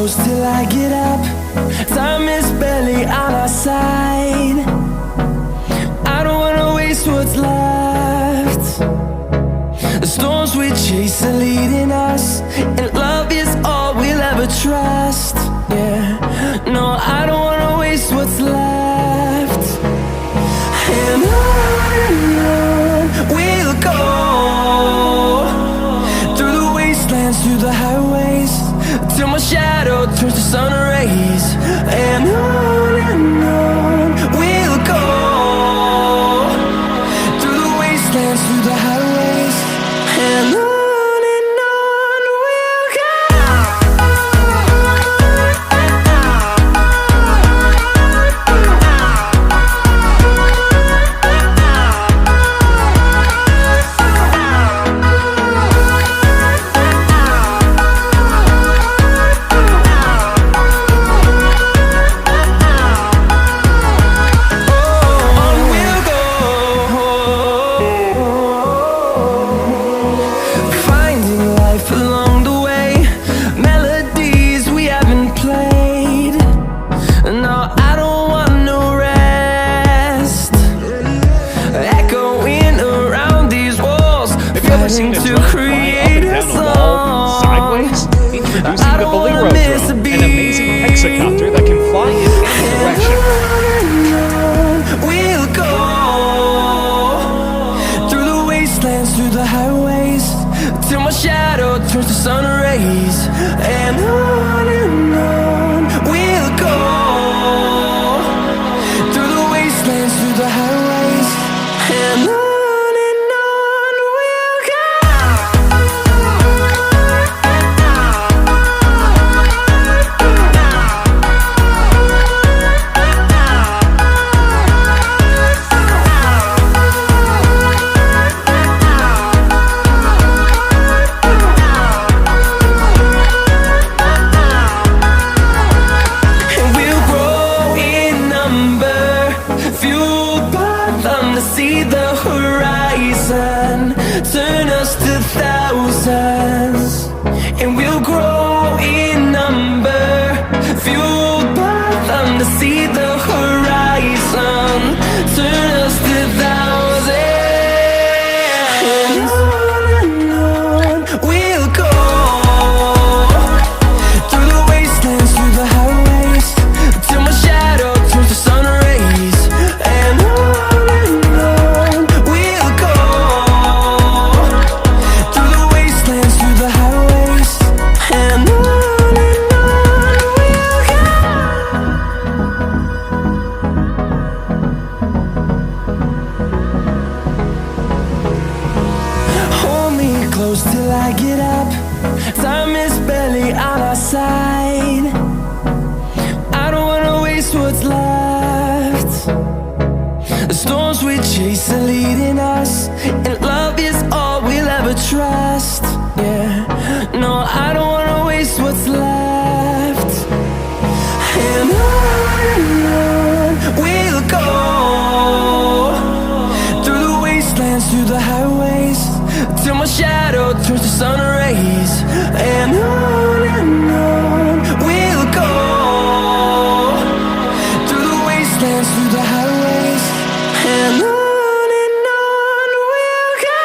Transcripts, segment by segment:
close till I get up. Time is barely on our side. I don't wanna waste what's left. The storms we chase are leading us, and love is all we'll ever trust. Yeah, no, I don't wanna waste what's left. And on we'll go, through the wastelands, through the highways, till my shadow turns to sun rays. And on we'll go, through the wastelands, through the highways, and on we'll go. To create a song. Sideways? Introducing the Bolero drone, an amazing hexacopter that can fly in any direction. We'll go through the wastelands, through the highways, till my shadow turns to sun rays. And on we'll go, through the wastelands, through the highways, and on. See the horizon turn us to thousands, and we'll grow in number, fueled by them to see the horizon turn us to thousands. And on we'll go, through the wastelands, through the highways, till my shadow turns to sun rays. And close till I get up. Time is barely on our side. I don't wanna waste what's left. The storms we chase are leading us, and love is all we'll ever trust. Yeah, no, I don't wanna waste what's left. And on we'll go, through the wastelands, through the highways, till my shadow turns to sun rays. And on we'll go, through the wastelands, through the highways, and on we'll go.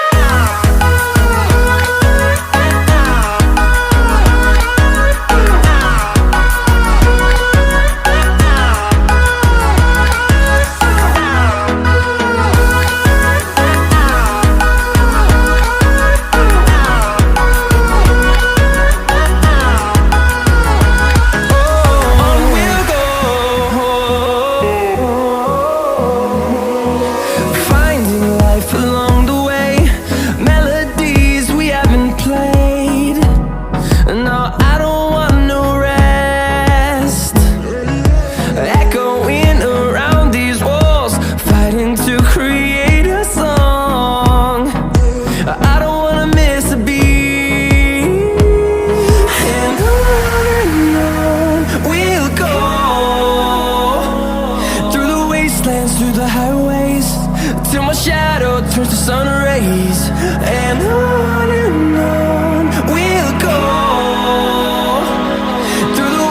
turns to sun rays, and on we'll go through the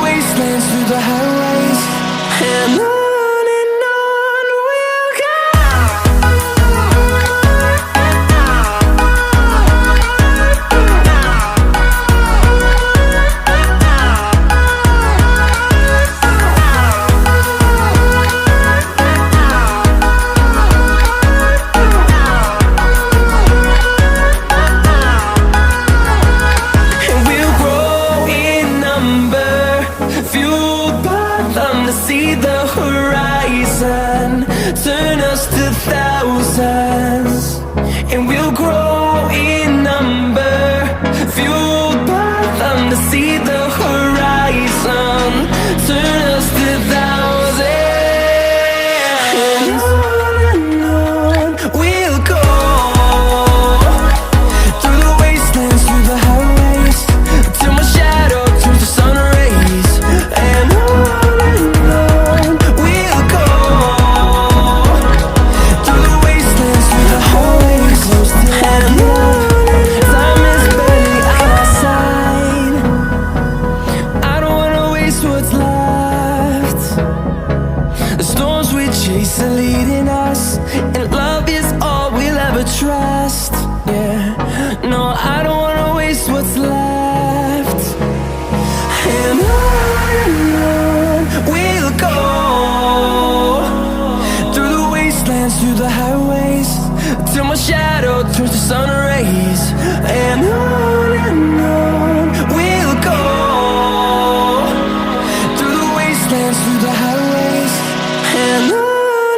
and we'll grow in number, fueled by them to see the horizon, turn us to thousands. And on we'll go, through the wastelands, through the highways, till my shadow turns to sun rays. And on we'll go, through the wastelands, through the highways, close till I get up. Time is barely on our side. I don't wanna waste what's left. The storms we chase are leading us, and love is all we'll ever trust. Yeah, no, I don't wanna waste what's left. And on we'll go, through the wastelands, through the highways, till my shadow turns to sun rays. And on we'll go, through the wastelands, through the highways, and on we'll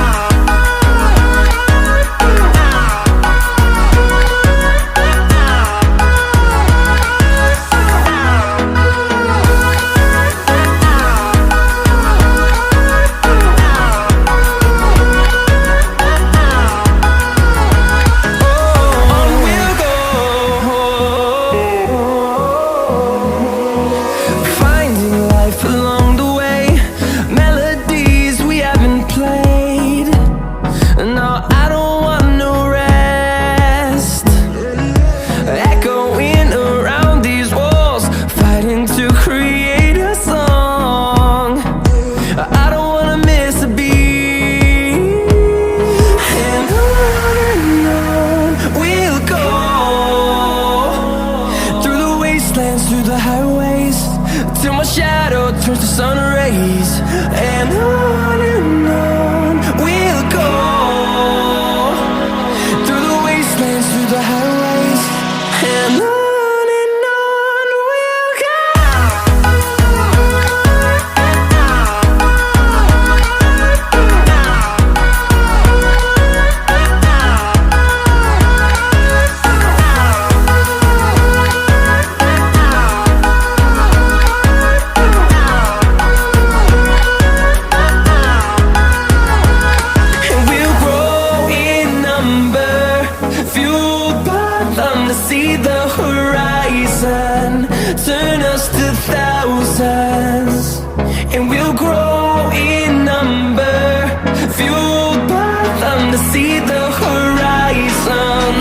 go. On we'll go, finding life along the way, melodies we haven't played. No, I don't want no rest, echoing around these walls, fighting to create a song. I don't wanna miss a beat. And on we'll go, through the wastelands, through the highways, till my shadow turns to sun rays. And on we'll go, through the wastelands, through the highways, and on we'll go. And we'll grow in number, fueled by them to see the horizon, turn us to thousands. And we'll grow in number, fueled by them to see the horizon,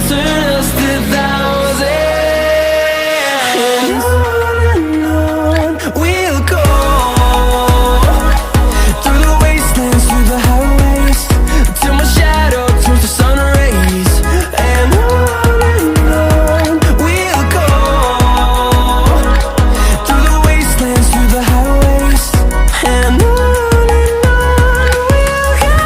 turn us to thousands. And on we'll go, through the wastelands, through the highways, till my shadow turns to sun rays. And on we'll go, through the wastelands, through the highways, and on we'll go.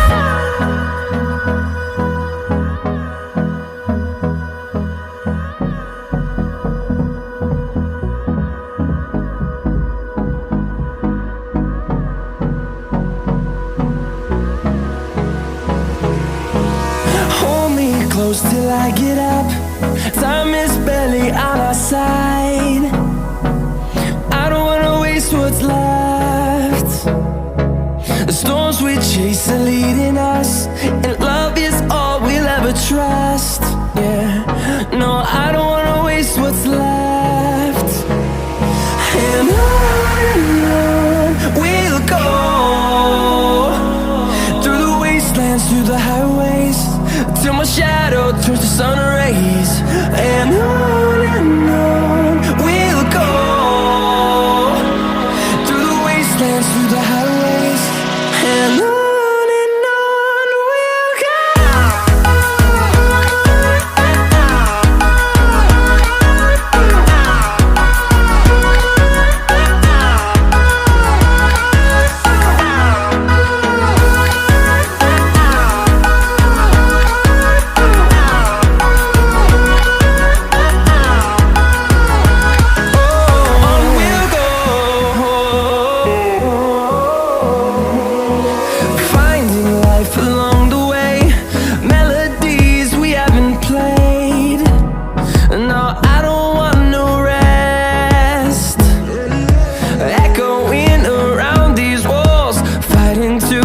Hold me close till I get up. Time is barely on our side.